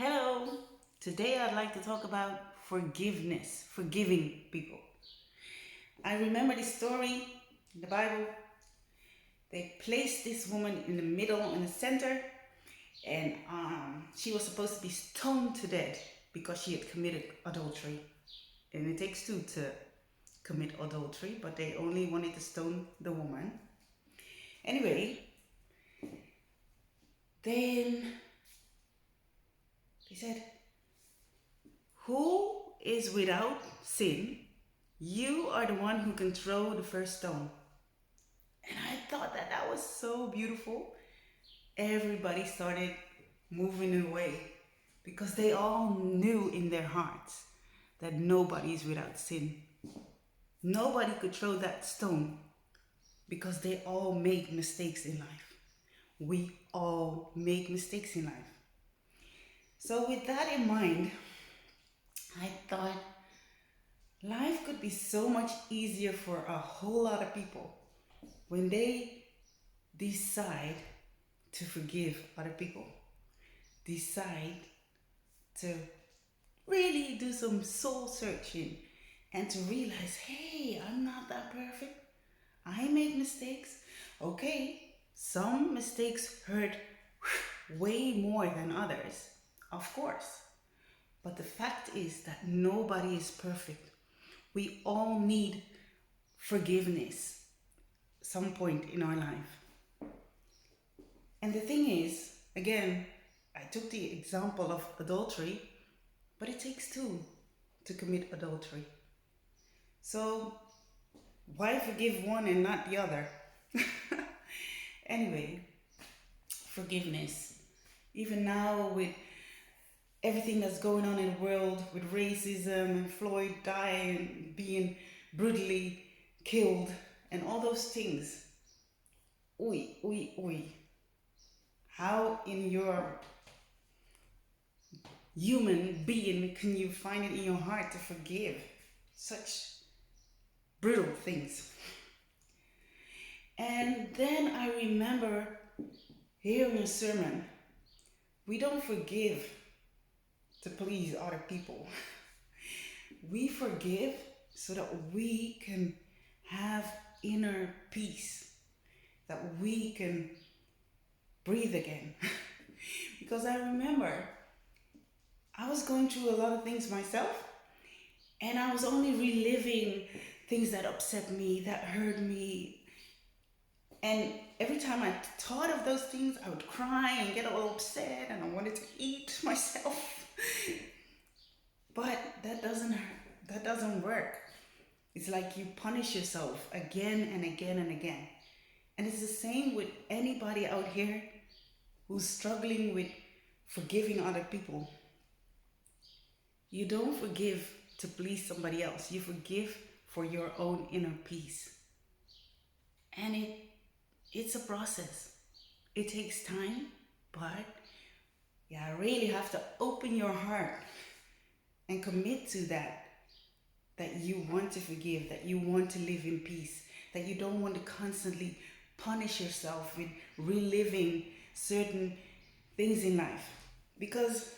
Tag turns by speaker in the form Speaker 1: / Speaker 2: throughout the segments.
Speaker 1: Hello. Today I'd like to talk about forgiveness, forgiving people. I remember this story in the Bible. They placed this woman in the middle, in the center, and she was supposed to be stoned to death because she had committed adultery. And it takes two to commit adultery, but they only wanted to stone the woman. Anyway, then they said, "Who is without sin? You are the one who can throw the first stone." And I thought that was so beautiful. Everybody started moving away because they all knew in their hearts that nobody is without sin. Nobody could throw that stone because they all make mistakes in life. We all make mistakes in life. So, with that in mind, I thought life could be so much easier for a whole lot of people when they decide to forgive other people, decide to really do some soul searching and to realize, hey, I'm not that perfect. I make mistakes. Okay, some mistakes hurt way more than others, of course. But the fact is that nobody is perfect. We all need forgiveness some point in our life. And the thing is, again, I took the example of adultery, but it takes two to commit adultery. So why forgive one and not the other? Anyway, forgiveness. Even now, with everything that's going on in the world, with racism and Floyd dying, being brutally killed, and all those things, oi. How in your human being can you find it in your heart to forgive such brutal things? And then I remember hearing a sermon. We don't forgive to please other people. We forgive so that we can have inner peace, that we can breathe again. Because I remember I was going through a lot of things myself, and I was only reliving things that upset me, that hurt me. And every time I thought of those things, I would cry and get all upset, and I wanted to eat myself. But that doesn't work. It's like you punish yourself again and again and again. And it's the same with anybody out here who's struggling with forgiving other people. You don't forgive to please somebody else. You forgive for your own inner peace. And it's a process. It takes time, but you really have to open your heart and commit to that you want to forgive, that you want to live in peace, that you don't want to constantly punish yourself with reliving certain things in life. Because,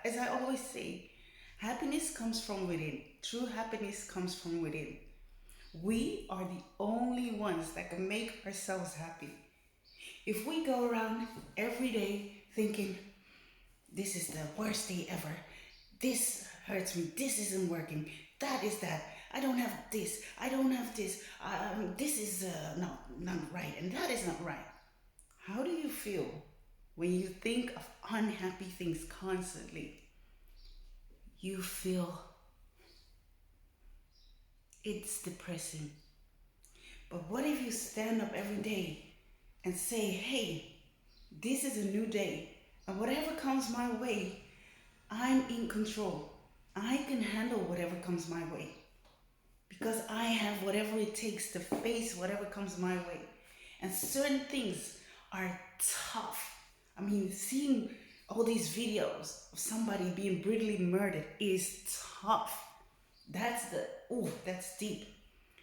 Speaker 1: as I always say, happiness comes from within. True happiness comes from within. We are the only ones that can make ourselves happy. If we go around every day thinking, this is the worst day ever, this hurts me, this isn't working, that is that, I don't have this, I don't have this, this is not right, and that is not right. How do you feel when you think of unhappy things constantly? You feel it's depressing. But what if you stand up every day and say, hey, this is a new day, and whatever comes my way, I'm in control. I can handle whatever comes my way because I have whatever it takes to face whatever comes my way. And certain things are tough. I mean, seeing all these videos of somebody being brutally murdered is tough. That's deep.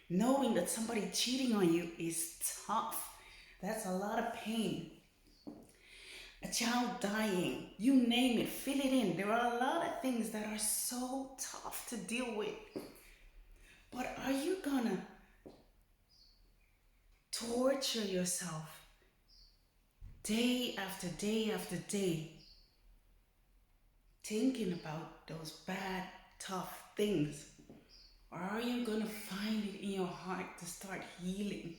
Speaker 1: Knowing that somebody cheating on you is tough. That's a lot of pain. A child dying, you name it, fill it in. There are a lot of things that are so tough to deal with. But are you gonna torture yourself day after day after day thinking about those bad, tough things? Or are you gonna find it in your heart to start healing?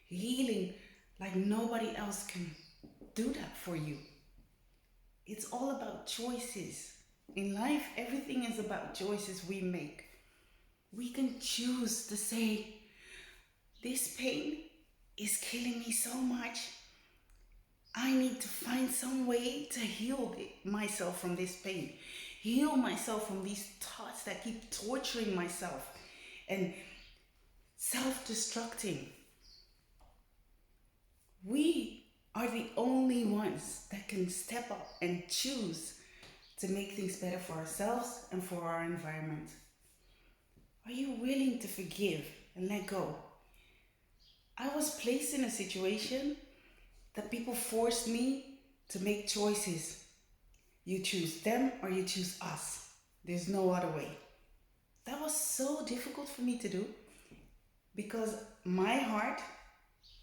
Speaker 1: Healing like nobody else can do that for you. It's all about choices. In life, everything is about choices we make. We can choose to say, this pain is killing me so much. I need to find some way to heal myself from this pain. Heal myself from these thoughts that keep torturing myself and self-destructing. We are the only ones that can step up and choose to make things better for ourselves and for our environment. Are you willing to forgive and let go? I was placed in a situation that people forced me to make choices. You choose them or you choose us. There's no other way. That was so difficult for me to do because my heart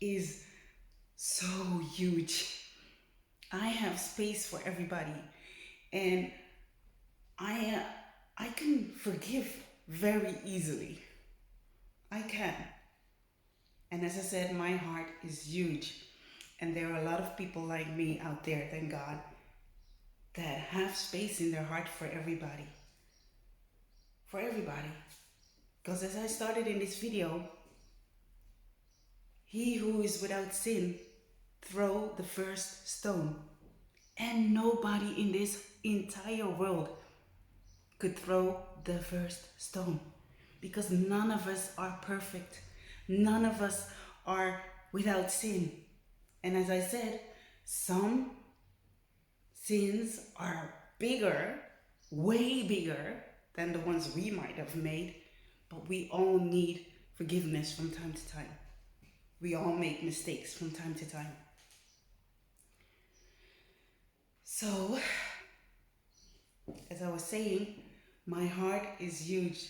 Speaker 1: is so huge. I have space for everybody, and I can forgive very easily. I can. And as I said, my heart is huge, and there are a lot of people like me out there, thank God, that have space in their heart for everybody. For everybody. Because as I started in this video, he who is without sin, throw the first stone. And nobody in this entire world could throw the first stone. Because none of us are perfect. None of us are without sin. And as I said, some sins are bigger, way bigger than the ones we might have made. But we all need forgiveness from time to time. We all make mistakes from time to time. So, as I was saying, my heart is huge.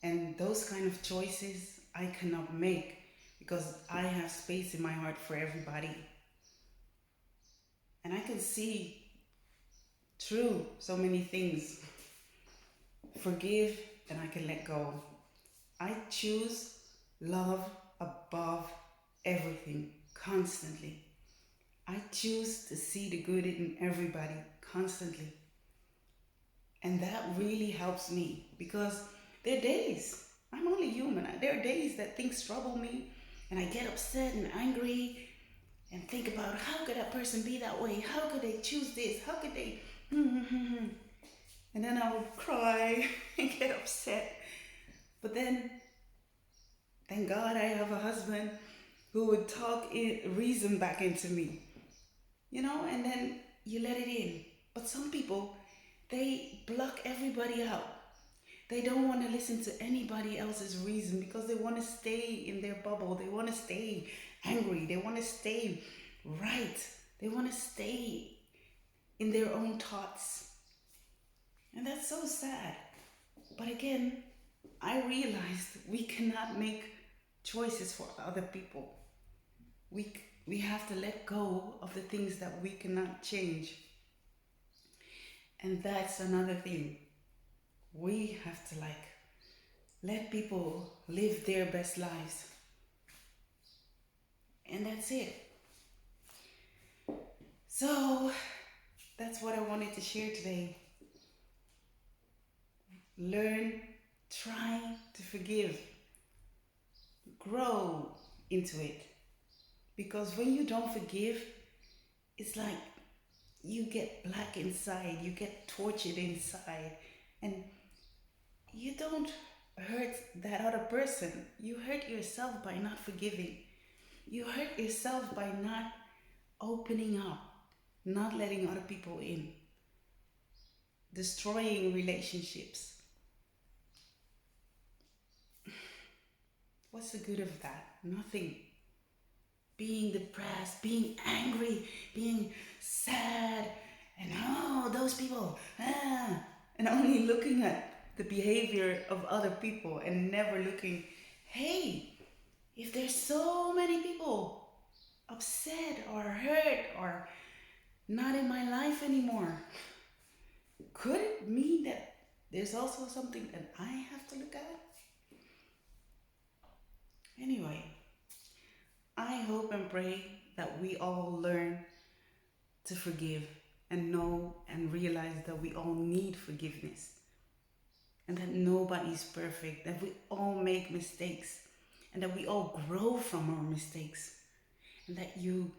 Speaker 1: And those kind of choices I cannot make because I have space in my heart for everybody. And I can see through so many things. Forgive and I can let go. I choose love above everything, constantly. I choose to see the good in everybody, constantly. And that really helps me because there are days, I'm only human, there are days that things trouble me and I get upset and angry and think about how could that person be that way? How could they choose this? How could they? And then I would cry and get upset. But then, thank God I have a husband who would talk reason back into me. And then you let it in. But some people, they block everybody out. They don't want to listen to anybody else's reason because they want to stay in their bubble. They want to stay angry. They want to stay right. They want to stay in their own thoughts. And that's so sad. But again, I realized we cannot make choices for other people. We have to let go of the things that we cannot change. And that's another thing. We have to let people live their best lives. And that's it. So that's what I wanted to share today. Learn, try to forgive. Grow into it. Because when you don't forgive, it's like you get black inside, you get tortured inside, and you don't hurt that other person. You hurt yourself by not forgiving. You hurt yourself by not opening up, not letting other people in, destroying relationships. What's the good of that? Nothing. Being depressed, being angry, being sad, and those people, and only looking at the behavior of other people and never looking, hey, if there's so many people upset or hurt or not in my life anymore, could it mean that there's also something that I have to look at? Anyway, I hope and pray that we all learn to forgive and know and realize that we all need forgiveness and that nobody's perfect, that we all make mistakes and that we all grow from our mistakes and that you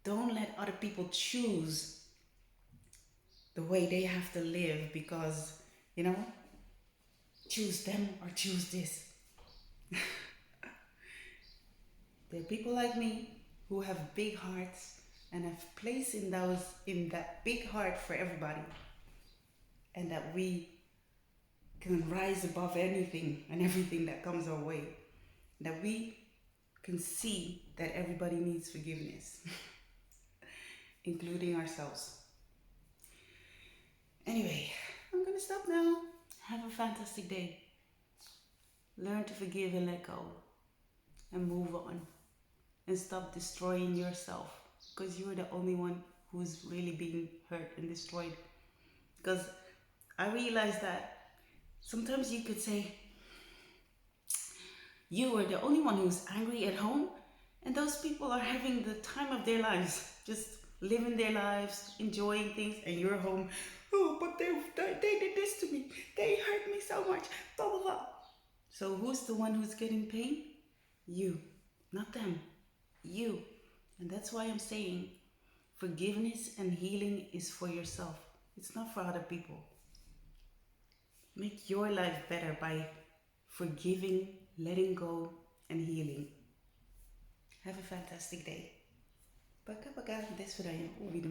Speaker 1: don't let other people choose the way they have to live because, choose them or choose this. There are people like me who have big hearts and have place in that big heart for everybody, and that we can rise above anything and everything that comes our way. That we can see that everybody needs forgiveness, including ourselves. Anyway, I'm gonna stop now. Have a fantastic day. Learn to forgive and let go and move on. And stop destroying yourself, because you're the only one who's really being hurt and destroyed. Because I realized that sometimes you could say you are the only one who's angry at home, and those people are having the time of their lives, just living their lives, enjoying things, and you're home. Oh, but they did this to me. They hurt me so much. Blah blah blah. So who's the one who's getting pain? You, not them. You. And that's why I'm saying forgiveness and healing is for yourself. It's not for other people. Make your life better by forgiving, letting go, and healing. Have a fantastic day. Paka paka, des voor je. Oeh, wie